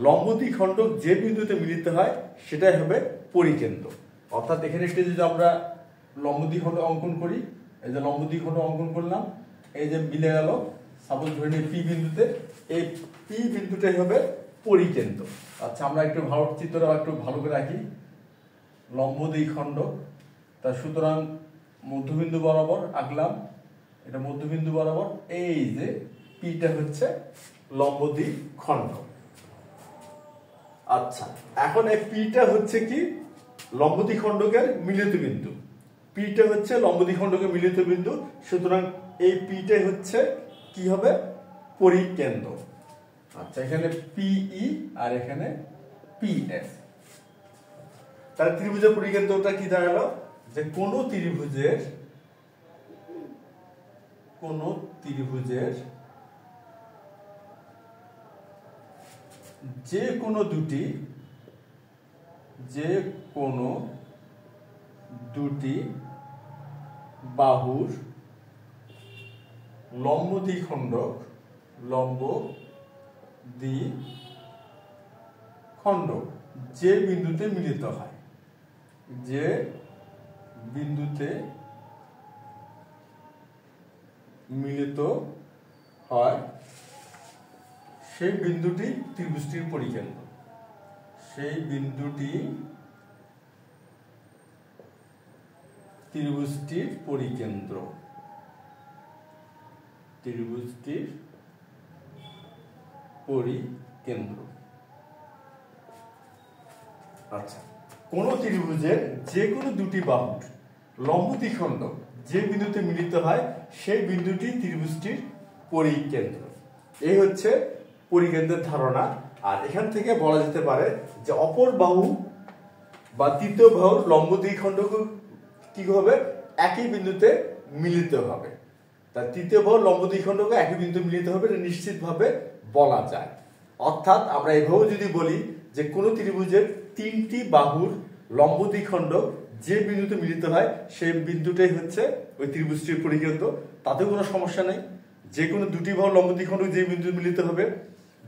লম্ব দ্বিখণ্ডক যে বিন্দুতে মিলিত হয় সেটাই হবে পরিকেন্দ্র। অর্থাৎ এখানে একটি যদি আমরা লম্ব দ্বিখণ্ডক অঙ্কন করি, এই যে লম্ব দ্বিখণ্ডক অঙ্কন করলাম, এই যে মিলে গেল, সাপোজ ধরে নিই পি বিন্দুতে, এই পি বিন্দুটাই হবে পরিকেন্দ্র। আচ্ছা, আমরা একটু ভালো চিত্রটা একটু ভালো করে রাখি। লম্ব দ্বিখণ্ডক, তা সুতরাং মধ্যবিন্দু বরাবর আঁকলাম, এটা মধ্যবিন্দু বরাবর, এই যে পিটা হচ্ছে লম্ব দ্বিখণ্ডক। আচ্ছা, এখন এই পিটা হচ্ছে কি? লম্ব দ্বিখণ্ডকের মিলিত বিন্দু। পিটা হচ্ছে লম্ব দ্বিখণ্ডকের মিলিত বিন্দু, সুতরাং এই পিটাই হচ্ছে কি হবে? পরিকেন্দ্র। আচ্ছা, এখানে পিই আর এখানে পিএস। তাহলে ত্রিভুজের পরিকেন্দ্রটা কি দাঁড়ালো? যে কোনো ত্রিভুজের যে কোনো দুটি বাহুর লম্ব দ্বিখণ্ডক যে বিন্দুতে মিলিত হয়, যে বিন্দুতে মিলিত হয় সেই বিন্দুটি ত্রিভুজটির পরিকেন্দ্র। সেই বিন্দুটি ত্রিভুজটির পরিকেন্দ্র, ত্রিভুজটির পরিকেন্দ্র। আচ্ছা, কোন ত্রিভুজের যে কোনো দুটি বাহুর লম্ব দ্বিখণ্ডক যে বিন্দুতে মিলিত হয় সেই বিন্দুটি ত্রিভুজটির পরিকেন্দ্র। এই হচ্ছে পরিকেন্দ্রের ধারণা। আর এখান থেকে বলা যেতে পারে যে অপর বাহু বা তৃতীয় বাহুর লম্ব দ্বিখণ্ডক কি হবে? একই বিন্দুতে মিলিত হবে। তার তৃতীয় বাহুর লম্ব দ্বিখণ্ডক একই বিন্দুতে মিলিত হবে, এটা নিশ্চিতভাবে বলা যায়। অর্থাৎ আমরা এভাবেও যদি বলি যে কোনো ত্রিভুজের তিনটি বাহুর লম্ব দ্বিখণ্ডক যে বিন্দুতে মিলিত হয় সেই বিন্দুটাই হচ্ছে ওই ত্রিভুজটির পরিকেন্দ্র, তাতেও কোনো সমস্যা নেই। যে কোনো দুটি বাহু লম্ব দ্বিখণ্ডক যে বিন্দু মিলিত হবে,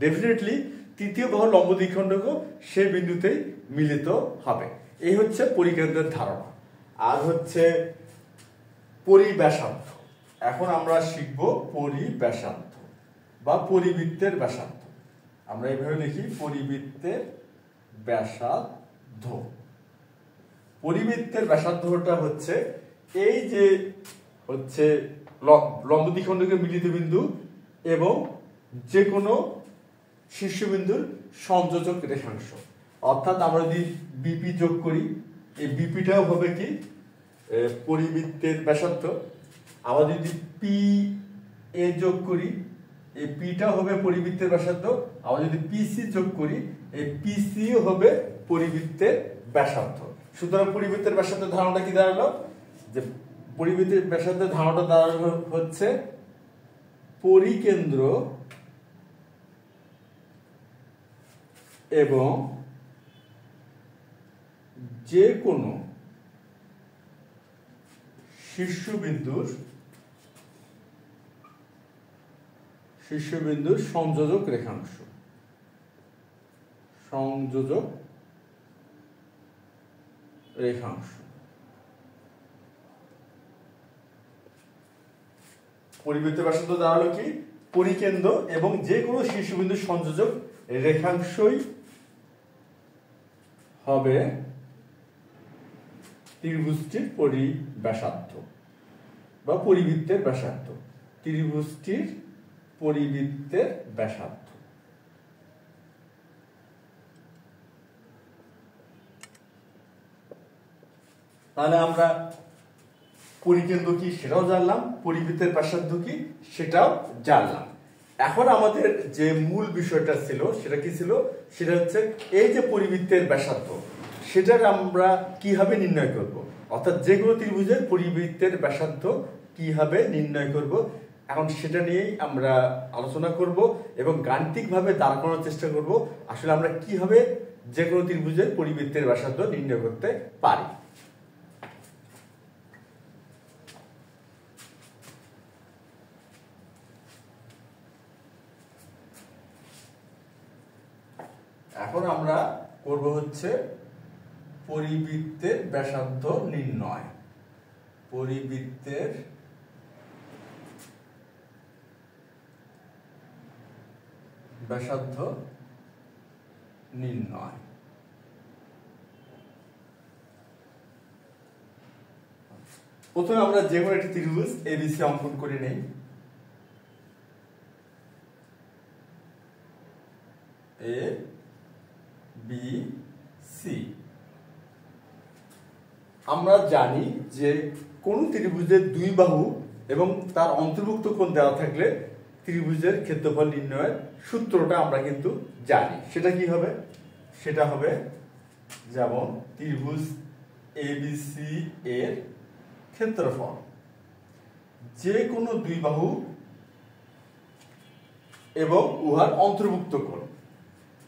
ডেফিনেটলি তৃতীয় বাহু লম্ব দ্বিখণ্ডকও সেই বিন্দুতেই মিলিত হবে। এই হচ্ছে পরিকেন্দ্রের ধারণা। আর হচ্ছে পরিব্যাসার্ধ। এখন আমরা শিখব পরিব্যাসার্ধ বা পরিবৃত্তের ব্যাসার্ধ। আমরা এইভাবে লিখি পরিবৃত্তের ব্যাসার্ধ। পরিবৃত্তের ব্যাসার্ধটা হচ্ছে এই যে হচ্ছে লম্ব দ্বিখণ্ডকের মিলিত বিন্দু এবং যে কোনো শীর্ষবিন্দুর সংযোজক রেখাংশ। অর্থাৎ আমরা যদি বিপি যোগ করি, এই বিপিটাও হবে কি পরিবৃত্তের ব্যাসার্ধ। আমরা যদি পি এ যোগ করি, এই পিটা হবে পরিবৃত্তের ব্যাসার্ধ। আমরা যদি পিসি যোগ করি, এই পিসিও হবে পরিবৃত্তের ব্যাসার্ধ। সুতরাং পরিবৃত্তের ব্যাসার্ধের ধারণাটা কি দাঁড়ালো, যে পরিবৃত্তের ব্যাসার্ধের ধারণাটা দাঁড়ালো হচ্ছে পরিকেন্দ্র এবং যে কোনো শীর্ষবিন্দুর সংযোজক রেখাংশ। সংযোজক রেখাংশ। পরিবৃত্তের ব্যাসার্ধ দাঁড়ালো কি পরিকেন্দ্র এবং যে কোনো শীর্ষবিন্দুর সংযোজক রেখাংশই হবে ত্রিভুজটির পরিব্যাসার্ধ বা পরিবৃত্তের ব্যাসার্ধ। ত্রিভুজটির পরিবৃত্তের ব্যাসার্ধ। তাহলে আমরা পরিকেন্দ্র কি সেটাও জানলাম, পরিবৃত্তের ব্যাসার্ধ কি সেটাও জানলাম। এখন আমাদের যে মূল বিষয়টা ছিল সেটা কি ছিল, সেটা হচ্ছে এই যে পরিবৃত্তের ব্যাসার্ধ সেটার আমরা কিভাবে নির্ণয় করব, অর্থাৎ যে কোনো ত্রিভুজের পরিবৃত্তের ব্যাসার্ধ কিভাবে নির্ণয় করব। এখন সেটা নিয়েই আমরা আলোচনা করব এবং গাণিতিকভাবে দাঁড় করানোর চেষ্টা করব আসলে আমরা কিভাবে যে কোনো ত্রিভুজের পরিবৃত্তের ব্যাসার্ধ নির্ণয় করতে পারি। এখন আমরা করব হচ্ছে পরিবৃত্তের ব্যাসার্ধ নির্ণয়। পরিবৃত্তের ব্যাসার্ধ নির্ণয়। প্রথমে আমরা যে কোনো একটি ত্রিভুজ এবিসি অঙ্কন করে নেই। এ বি সি। আমরা জানি যে কোন ত্রিভুজের দুই বাহু এবং তার অন্তর্ভুক্ত কোণ দেওয়া থাকলে ত্রিভুজের ক্ষেত্রফল নির্ণয়ের সূত্রটা আমরা কিন্তু জানি। সেটা কি হবে, সেটা হবে যেমন ত্রিভুজ এবিসি এর ক্ষেত্রফল যে কোনো দুই বাহু এবং উহার অন্তর্ভুক্ত কোণ।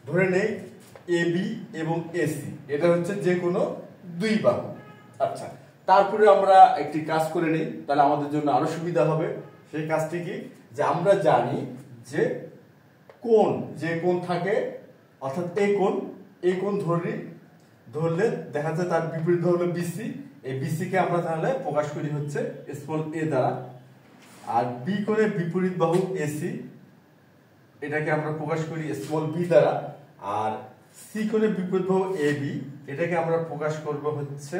ধরে নেই এবি এবং এসি, এটা হচ্ছে যে কোনো দুই বাহু। আচ্ছা, তারপরে আমরা একটি কাজ করে নেই, তাহলে আমাদের জন্য আরো সুবিধা হবে। সেই কাজটি কি, যে আমরা জানি যে কোণ, যে কোণ থাকে অর্থাৎ এই কোণ ধরলে দেখা যায় তার বিপরীত হলো বিসি। এই বিসি কে আমরা তাহলে প্রকাশ করি হচ্ছে স্মল এ দ্বারা। আর বি কোণের বিপরীত বাহু এসি, এটাকে আমরা প্রকাশ করি স্মল বি দ্বারা। আর সি কোণের বিপরীত বাহু এবি, এটাকে আমরা প্রকাশ করব হচ্ছে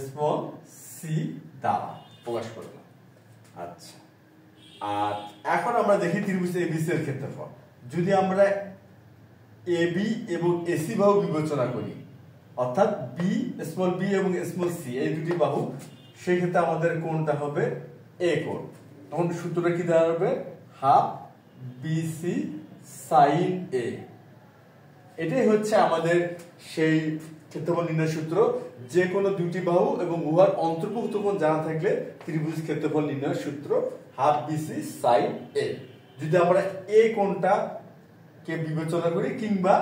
স্মল সি দ্বারা প্রকাশ করলাম। আচ্ছা, আর এখন আমরা দেখি ত্রিভুজ এবিসি এর ক্ষেত্রফল। যদি আমরা এবি এবং এসি বাহু বিবেচনা করি, অর্থাৎ স্মল বি এবং স্মল সি এই দুটি বাহু, সেই ক্ষেত্রে আমাদের কোণটা হবে এ কোণ। তখন সূত্রটা কি দাঁড়াবে, হাফ বিসি সাইন এ। এটাই হচ্ছে আমাদের সেই ক্ষেত্রফল নির্ণয় সূত্র। যে কোনো দুটি বাহু এবং উহার অন্তর্ভুক্ত কোণ জানা থাকলে ত্রিভুজ ক্ষেত্রফল নির্ণয়ের সূত্র হাফ বিসি সাইন এ। যদি আমরা এ কোণটা কে বিবেচনা করি, কিংবা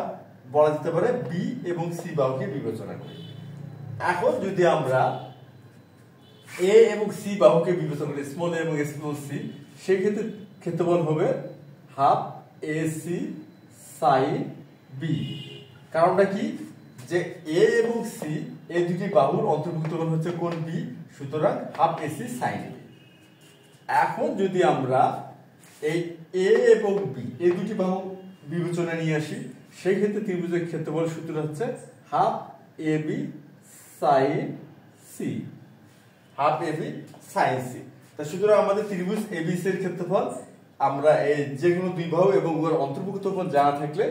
বলা যেতে পারে বি এবং সি বাহুকে বিবেচনা করি। এখন যদি আমরা এ এবং সি বাহুকে বিবেচনা করি, স্মল এ এবং স্মল সি, সেই ক্ষেত্রে ক্ষেত্রফল হবে হাফ এসি সাইন বি। কারণটা কি, যে এ এবং সি এই দুটি বাহুর অন্তর্ভুক্ত কোণ হচ্ছে কোণ বি, সুতরাং হাফ এসি সাইন বি। এখন যদি আমরা এই এ এবং বি এই দুটি বাহু বিবেচনা নিয়ে আসি, সেই ক্ষেত্রে ত্রিভুজের ক্ষেত্রফল সূত্র হচ্ছে half A B sign C, half A B sign C. তা সুতরাং আমাদের ত্রিভুজ এবিসি এর ক্ষেত্রফল আমরা এই যে কোনো দুই বাহু এবং উহার অন্তর্ভুক্ত কোণ জানা থাকলে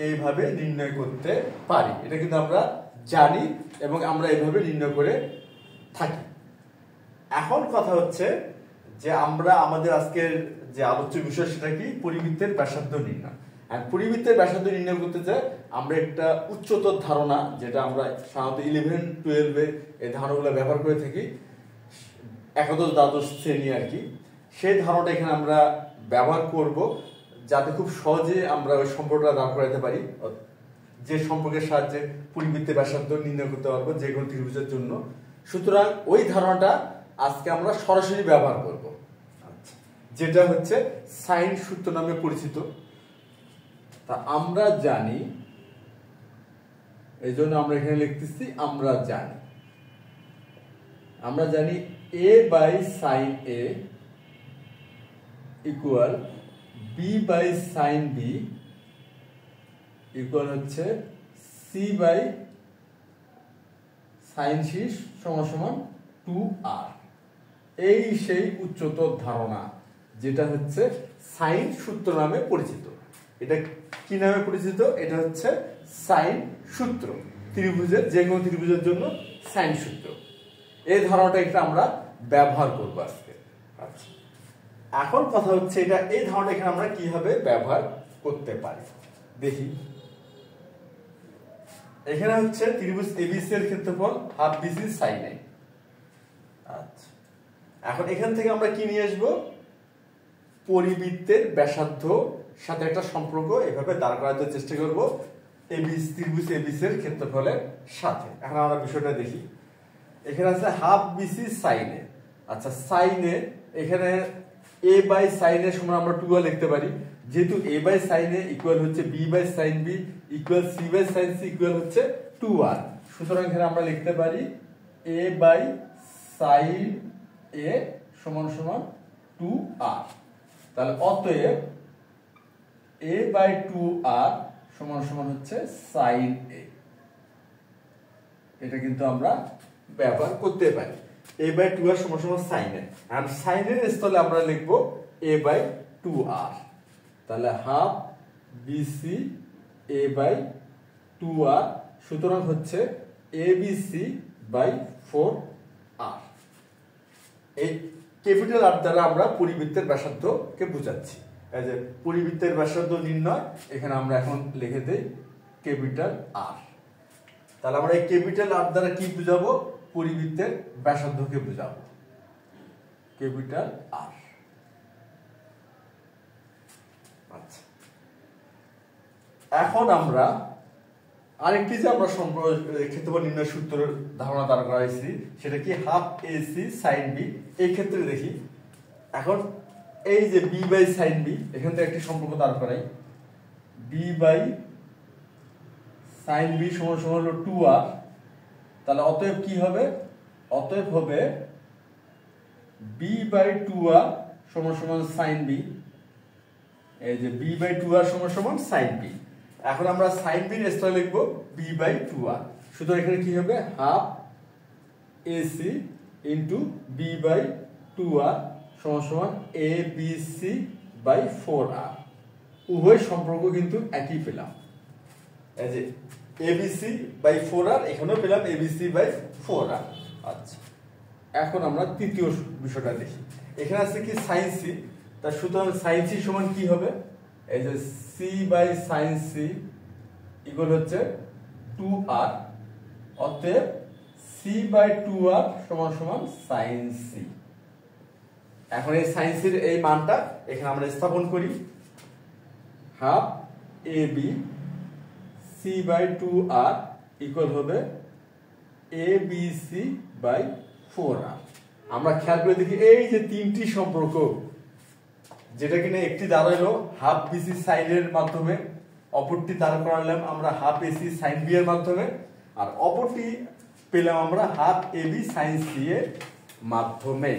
এইভাবে নির্ণয় করতে পারি। এটা কিন্তু আমরা জানি এবং আমরা এইভাবে নির্ণয় করে থাকি। এখন কথা হচ্ছে যে আমরা আমাদের আজকের যে আলোচ্য বিষয় সেটা কি, পরিবৃত্তের ব্যাসার্ধ নির্ণয়। আর পরিবৃত্তের ব্যাসার্ধ নির্ণয় করতে চাই আমরা একটা উচ্চতর ধারণা, যেটা আমরা সাধারণত 11-12 এই ধারণাগুলো ব্যবহার করে থাকি, একাদশ দ্বাদশ শ্রেণী আর কি, সেই ধারণাটা এখানে আমরা ব্যবহার করব, যাতে খুব সহজে আমরা ওই সম্পর্কটা দাঁড় করাতে পারি, যে সম্পর্কের সাহায্যে পরিবৃত্তের ব্যাসার্ধ নির্ণয় করতে পারবো যে কোনো ত্রিভুজের জন্য। সুতরাং ওই ধারণাটা আজকে আমরা সরাসরি ব্যবহার করব, যেটা হচ্ছে সাইন সূত্র নামে পরিচিত। তা আমরা জানি, এই জন্য আমরা এখানে লিখতেছি আমরা জানি a by sine A equal B by sine B equal হচ্ছে সি বাই সাইন সি সমান 2r। এই সেই উচ্চতর ধারণা, যেটা হচ্ছে সাইন সূত্র নামে পরিচিত। এটা কি নামে পরিচিত? এটা হচ্ছে সাইন সূত্র, ত্রিভুজের যে কোনো ত্রিভুজের জন্য সাইন সূত্র। এই ধারণাটা এটা আমরা ব্যবহার করবো আজকে। আচ্ছা, এখন কথা হচ্ছে এটা এই ধারণা এখানে আমরা কিভাবে ব্যবহার করতে পারি দেখি। এখানে হচ্ছে ত্রিভুজ এবিসি এর ক্ষেত্রফল হাফ বিসি সাইন এ। আচ্ছা, এখন এখান থেকে আমরা কি নিয়ে আসবো, পরিবৃত্তের ব্যাসার্ধ সাথে একটা সম্পর্ক এভাবে দাঁড় করাতে চেষ্টা করব ত্রিভুজ এবিসি এর ক্ষেত্রফলের সাথে। এখন আমরা বিষয়টা দেখি। এখানে আছে হাফ বিসি সাইন এ। আচ্ছা, সাইন এ এখানে এ বাই সাইন এর সমান আমরা 2r লিখতে পারি, যেহেতু A by sine A equal হচ্ছে B by sine B equal C by sine C equal হচ্ছে 2r। সুতরাং এখানে আমরা লিখতে পারি এ বাই সাইন এ সমান 2r। তাহলে অতএব a বাই 2r সমান হচ্ছে সাইন এ। এটা কিন্তু আমরা ব্যবহার করতে পারি, a বাই 2r সমান সাইন এ। আর সাইন এর স্থলে আমরা লিখব a বাই 2r। তাহলে half BC a by 2r, সুতরাং হচ্ছে abc বাই 4r। এই ক্যাপিটাল আর দ্বারা আমরা পরিবৃত্তের ব্যাসার্ধকে বোঝাচ্ছি। এই যে পরিবৃত্তের ব্যাসার্ধ নির্ণয়, এখানে আমরা এখন লিখে দেই ক্যাপিটাল আর। তাহলে আমরা এই ক্যাপিটাল আর দ্বারা কি বুঝাবো, পরিবৃত্তের ব্যাসার্ধকে বুঝাবো, ক্যাপিটাল আর। আচ্ছা, এখন আমরা আরেকটি যে আমরা ক্ষেত্রফল নির্ণয় সূত্রের ধারণা দাঁড় করাইছি, সেটা কি হাফ এসি সাইন বি। এই ক্ষেত্রে দেখি, এখন এই যে বি বাই সাইন বি, এখান থেকে একটি সম্পর্ক দাঁড় করাই, বি বাই সাইন বি সমান হলো 2r। তাহলে অতএব কি হবে, অতএব হবে বি বাই 2r সমান সাইন বি। এই যে বি বাই 2r সমান সাইন বি। এখন আমরা সাইন বি এর স্থলে লিখব বি বাই 2r। সুতরাং এখানে কি হবে, half AC into B by 2r সমান এ বি সি বাই 4r। উভয় সম্পর্ক কিন্তু একই পেলাম, এই যে এবিসি বাই 4r, এখানেও পেলাম এবিসি বাই 4r। আচ্ছা, এখন আমরা তৃতীয় বিষয়টা দেখি। এখানে আছে কি সাইন সি। তার সুতরাং সাইন সি সমান কি হবে, এই যে C by sine C equal হচ্ছে 2r। অতএব সি বাই 2r সমান সাইন সি। এখন এই সাইন সির এই মানটা এখানে আমরা স্থাপন করি, half A B C by 2r equal হবে A B C by 4r। আমরা খেয়াল করে দেখি এই যে তিনটি সম্পর্ক, যেটা কিনা একটি দাঁড়ালো হাফ বিসি সাইনের মাধ্যমে, অপরটি দাঁড় করালাম আমরা হাফ এসি সাইন বি এর মাধ্যমে, আর অপরটি পেলাম আমরা হাফ এবি সাইন সি এর মাধ্যমে,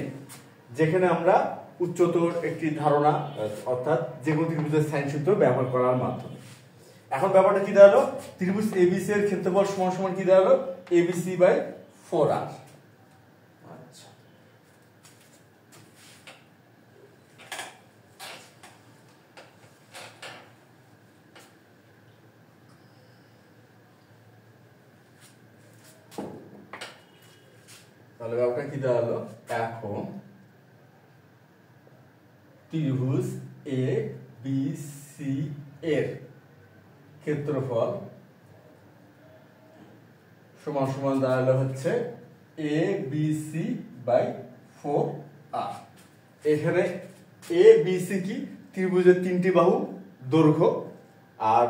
যেখানে আমরা উচ্চতর একটি ধারণা অর্থাৎ যে কোনো ত্রিভুজের সাইন সূত্র ব্যবহার করার মাধ্যমে। এখন ব্যাপারটা কি দাঁড়ালো, ত্রিভুজ এবিসি এর ক্ষেত্রফল সমান সমান কি দাঁড়ালো, এবিসি বাই 4r। আচ্ছা, তাহলে ব্যাপারটা কি দাঁড়ালো, এখন ত্রিভুজ এ বি সি এর ক্ষেত্রফল সমান সমান দাঁড়ালো হচ্ছে এ বি সি বাই 4r। এখানে এ বি সি কি, ত্রিভুজের তিনটি বাহু দৈর্ঘ্য, আর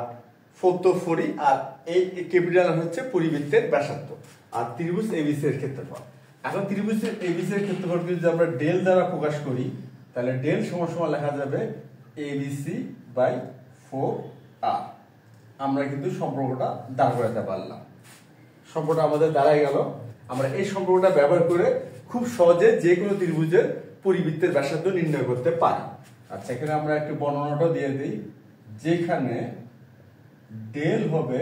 4 তো 4ই, আর এই ক্যাপিটাল হচ্ছে পরিবৃত্তের ব্যাসার্ধ, আর ত্রিভুজ এবিসি এর ক্ষেত্রফল। এখন ত্রিভুজের এবিসি এর ক্ষেত্রফল যদি আমরা ডেল দ্বারা প্রকাশ করি, তাহলে ডেল সমান সমান লেখা যাবে এবিসি বাই 4r। আমরা কিন্তু সম্পর্কটা দাঁড় করাতে পারলাম, সম্পর্কটা আমাদের দাঁড়ায় গেল। আমরা এই সম্পর্কটা ব্যবহার করে খুব সহজে যে কোনো ত্রিভুজের পরিবৃত্তের ব্যাসার্ধ নির্ণয় করতে পারি। আচ্ছা, এখানে আমরা একটু বর্ণনাটা দিয়ে দিই, যেখানে ডেল হবে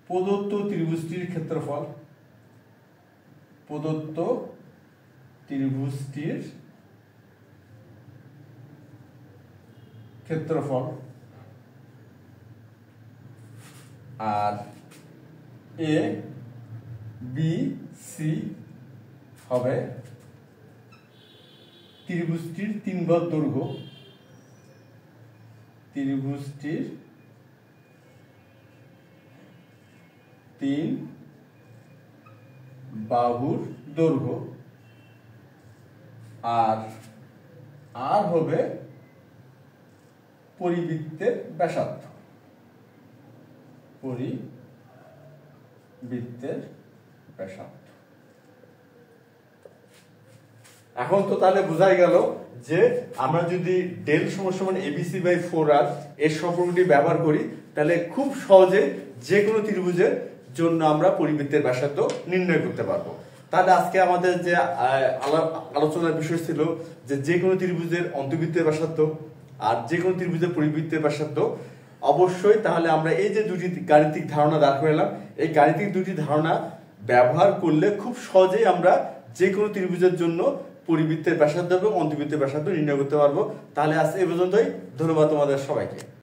প্রদত্ত ত্রিভুজটির ক্ষেত্রফল, প্রদত্ত ত্রিভুজটির ক্ষেত্রফল, আর এ বি সি হবে ত্রিভুজটির 3 বাহুর দৈর্ঘ্য, ত্রিভুজটির 3 বাহুর দৈর্ঘ্য, আর আর হবে পরিবৃত্তের ব্যাসার্ধ, পরিবৃত্তের ব্যাসার্ধ। এখন তো তাহলে বোঝাই গেল যে আমরা যদি ডেল সমান সমান এবিসি বাই 4r এর সম্পর্কটি ব্যবহার করি, তাহলে খুব সহজে যে কোনো ত্রিভুজের জন্য আমরা পরিবৃত্তের ব্যাসার্ধ নির্ণয় করতে পারবো। তাহলে আজকে আমাদের যে আলোচনার বিষয় ছিল যে কোনো ত্রিভুজের অন্তর্বৃত্তের ব্যাসার্ধ আর যে কোনো ত্রিভুজের পরিবৃত্তের ব্যাসার্ধ, অবশ্যই তাহলে আমরা এই যে দুটি গাণিতিক ধারণা দাঁড় করালাম, এই গাণিতিক দুটি ধারণা ব্যবহার করলে খুব সহজেই আমরা যে কোনো ত্রিভুজের জন্য পরিবৃত্তের ব্যাসার্ধ এবং অন্তর্বৃত্তের ব্যাসার্ধ নির্ণয় করতে পারবো। তাহলে আজ এই পর্যন্তই, ধন্যবাদ তোমাদের সবাইকে।